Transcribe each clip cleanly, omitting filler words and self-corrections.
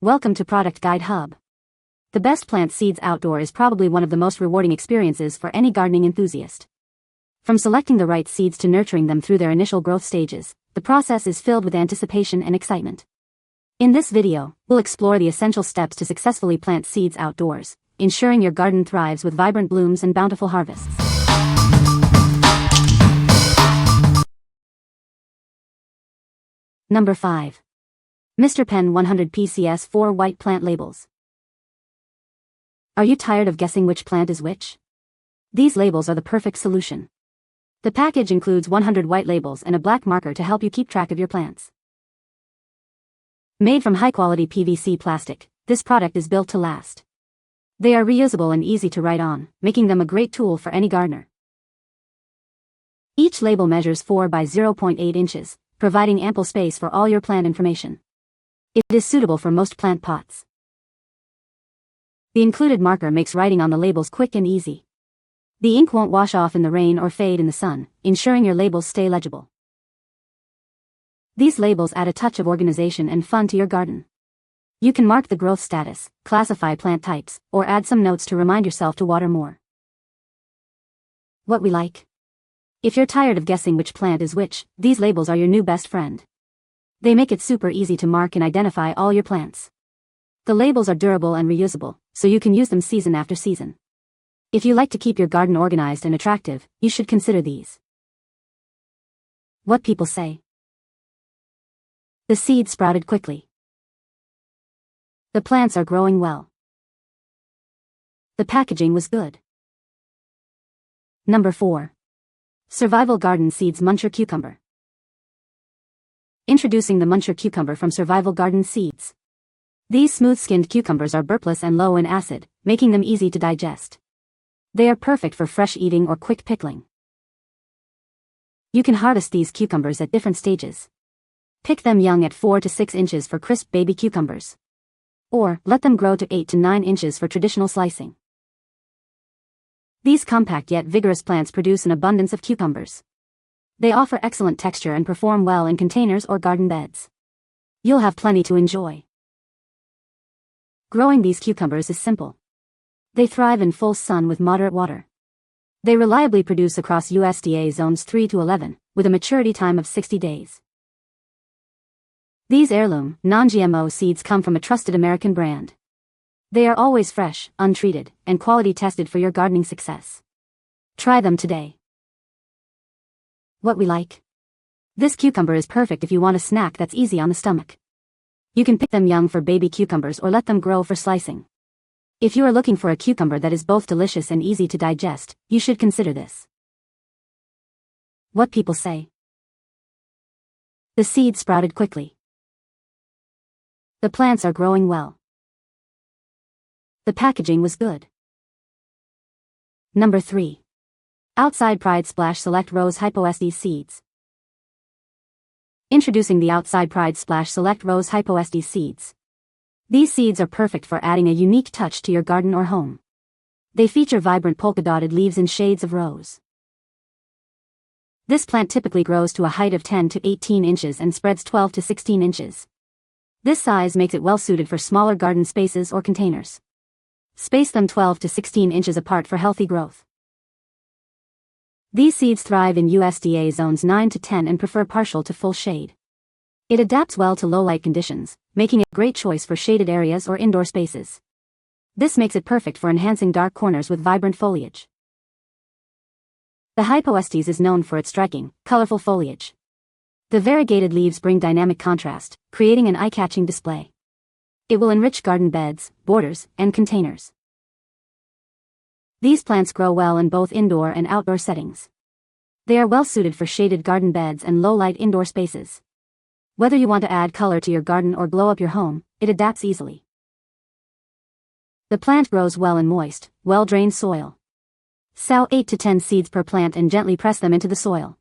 Welcome to Product Guide Hub. The best plant seeds outdoor is probably one of the most rewarding experiences for any gardening enthusiast. From selecting the right seeds to nurturing them through their initial growth stages, the process is filled with anticipation and excitement. In this video, we'll explore the essential steps to successfully plant seeds outdoors, ensuring your garden thrives with vibrant blooms and bountiful harvests. Number 5. Mr. Pen 100 PCS 4 White Plant Labels. Are you tired of guessing which plant is which? These labels are the perfect solution. The package includes 100 white labels and a black marker to help you keep track of your plants. Made from high-quality PVC plastic, this product is built to last. They are reusable and easy to write on, making them a great tool for any gardener. Each label measures 4 by 0.8 inches, providing ample space for all your plant information. It is suitable for most plant pots. The included marker makes writing on the labels quick and easy. The ink won't wash off in the rain or fade in the sun, ensuring your labels stay legible. These labels add a touch of organization and fun to your garden. You can mark the growth status, classify plant types, or add some notes to remind yourself to water more. What we like. If you're tired of guessing which plant is which, these labels are your new best friend. They make it super easy to mark and identify all your plants. The labels are durable and reusable, so you can use them season after season. If you like to keep your garden organized and attractive, you should consider these. What people say. The seed sprouted quickly. The plants are growing well. The packaging was good. Number 4. Survival Garden Seeds Muncher Cucumber. Introducing the Muncher cucumber from Survival Garden Seeds. These smooth-skinned cucumbers are burpless and low in acid, making them easy to digest. They are perfect for fresh eating or quick pickling. You can harvest these cucumbers at different stages. Pick them young at 4 to 6 inches for crisp baby cucumbers. Or, let them grow to 8 to 9 inches for traditional slicing. These compact yet vigorous plants produce an abundance of cucumbers. They offer excellent texture and perform well in containers or garden beds. You'll have plenty to enjoy. Growing these cucumbers is simple. They thrive in full sun with moderate water. They reliably produce across USDA zones 3 to 11, with a maturity time of 60 days. These heirloom, non-GMO seeds come from a trusted American brand. They are always fresh, untreated, and quality tested for your gardening success. Try them today. What we like. This cucumber is perfect if you want a snack that's easy on the stomach. You can pick them young for baby cucumbers or let them grow for slicing. If you are looking for a cucumber that is both delicious and easy to digest, you should consider this. What people say. The seed sprouted quickly. The plants are growing well. The packaging was good. Number 3. Outsidepride Splash Select Rose Hypoestes Seeds. Introducing the Outsidepride Splash Select Rose Hypoestes Seeds. These seeds are perfect for adding a unique touch to your garden or home. They feature vibrant polka-dotted leaves in shades of rose. This plant typically grows to a height of 10 to 18 inches and spreads 12 to 16 inches. This size makes it well suited for smaller garden spaces or containers. Space them 12 to 16 inches apart for healthy growth. These seeds thrive in USDA zones 9 to 10 and prefer partial to full shade. It adapts well to low light conditions, making it a great choice for shaded areas or indoor spaces. This makes it perfect for enhancing dark corners with vibrant foliage. The Hypoestes is known for its striking, colorful foliage. The variegated leaves bring dynamic contrast, creating an eye-catching display. It will enrich garden beds, borders, and containers. These plants grow well in both indoor and outdoor settings. They are well suited for shaded garden beds and low-light indoor spaces. Whether you want to add color to your garden or glow up your home, it adapts easily. The plant grows well in moist, well-drained soil. Sow 8 to 10 seeds per plant and gently press them into the soil.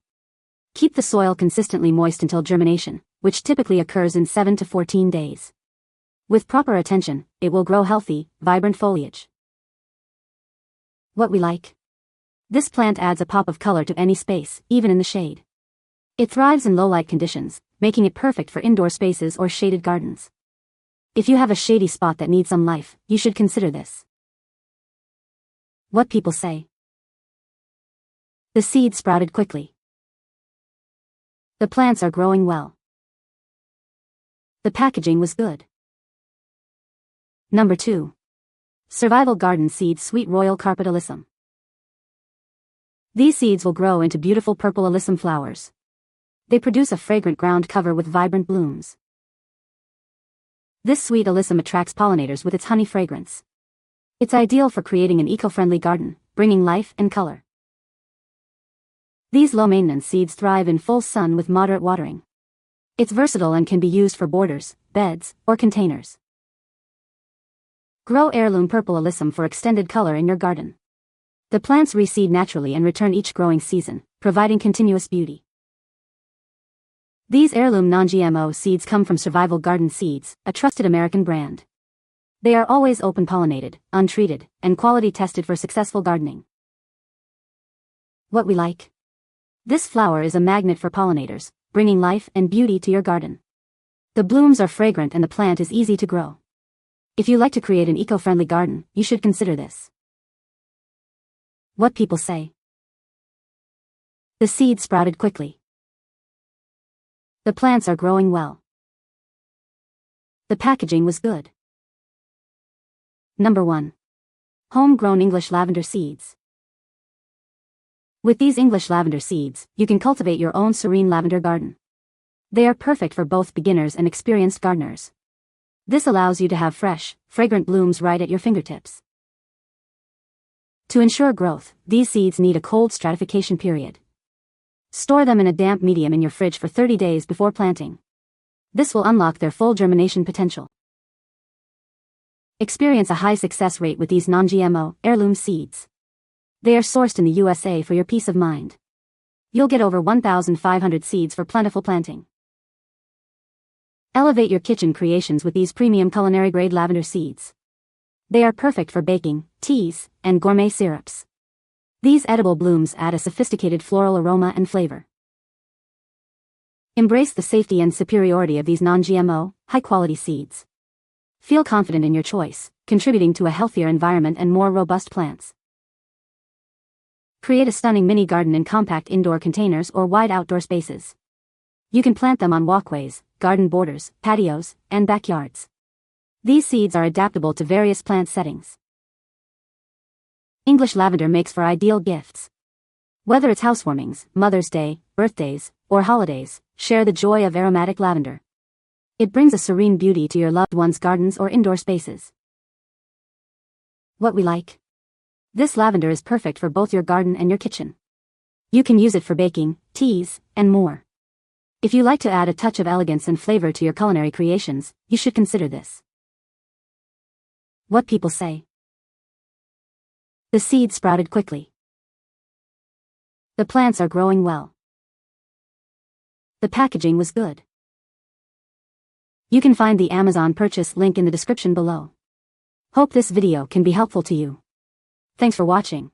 Keep the soil consistently moist until germination, which typically occurs in 7 to 14 days. With proper attention, it will grow healthy, vibrant foliage. What we like. This plant adds a pop of color to any space, even in the shade. It thrives in low-light conditions, making it perfect for indoor spaces or shaded gardens. If you have a shady spot that needs some life, you should consider this. What people say. The seed sprouted quickly. The plants are growing well. The packaging was good. Number 2. Survival Garden Seeds Sweet Royal Carpet Alyssum. These seeds will grow into beautiful purple alyssum flowers. They produce a fragrant ground cover with vibrant blooms. This sweet alyssum attracts pollinators with its honey fragrance. It's ideal for creating an eco-friendly garden, bringing life and color. These low-maintenance seeds thrive in full sun with moderate watering. It's versatile and can be used for borders, beds, or containers. Grow heirloom purple alyssum for extended color in your garden. The plants reseed naturally and return each growing season, providing continuous beauty. These heirloom non-GMO seeds come from Survival Garden Seeds, a trusted American brand. They are always open-pollinated, untreated, and quality-tested for successful gardening. What we like. This flower is a magnet for pollinators, bringing life and beauty to your garden. The blooms are fragrant and the plant is easy to grow. If you like to create an eco-friendly garden, you should consider this. What people say. The seed sprouted quickly. The plants are growing well. The packaging was good. Number 1. Homegrown English lavender seeds. With these English lavender seeds, you can cultivate your own serene lavender garden. They are perfect for both beginners and experienced gardeners. This allows you to have fresh, fragrant blooms right at your fingertips. To ensure growth, these seeds need a cold stratification period. Store them in a damp medium in your fridge for 30 days before planting. This will unlock their full germination potential. Experience a high success rate with these non-GMO, heirloom seeds. They are sourced in the USA for your peace of mind. You'll get over 1,500 seeds for plentiful planting. Elevate your kitchen creations with these premium culinary-grade lavender seeds. They are perfect for baking, teas, and gourmet syrups. These edible blooms add a sophisticated floral aroma and flavor. Embrace the safety and superiority of these non-GMO, high-quality seeds. Feel confident in your choice, contributing to a healthier environment and more robust plants. Create a stunning mini garden in compact indoor containers or wide outdoor spaces. You can plant them on walkways, garden borders, patios, and backyards. These seeds are adaptable to various plant settings. English lavender makes for ideal gifts. Whether it's housewarmings, Mother's Day, birthdays, or holidays, share the joy of aromatic lavender. It brings a serene beauty to your loved one's gardens or indoor spaces. What we like. This lavender is perfect for both your garden and your kitchen. You can use it for baking, teas, and more. If you like to add a touch of elegance and flavor to your culinary creations, you should consider this. What people say. The seeds sprouted quickly. The plants are growing well. The packaging was good. You can find the Amazon purchase link in the description below. Hope this video can be helpful to you. Thanks for watching.